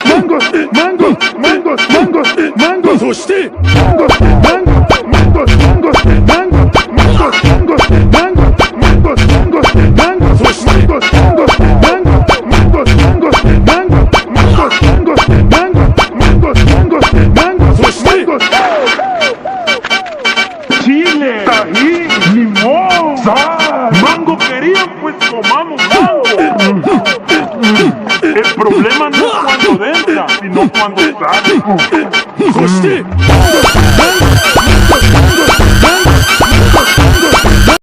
mango, mango, mango, mango, mango, そして mango, mango, mango, mango, mango, mango, mango, mango, mango, mango, mango, そして mango, mango, mango, mango, mango, mango, mango, mango, mango, mango, mango, mango, そして Chile, tajín, limón, sal. Mango querían, pues comamos mango. El problema no es cuando entra, sino cuando sale. そして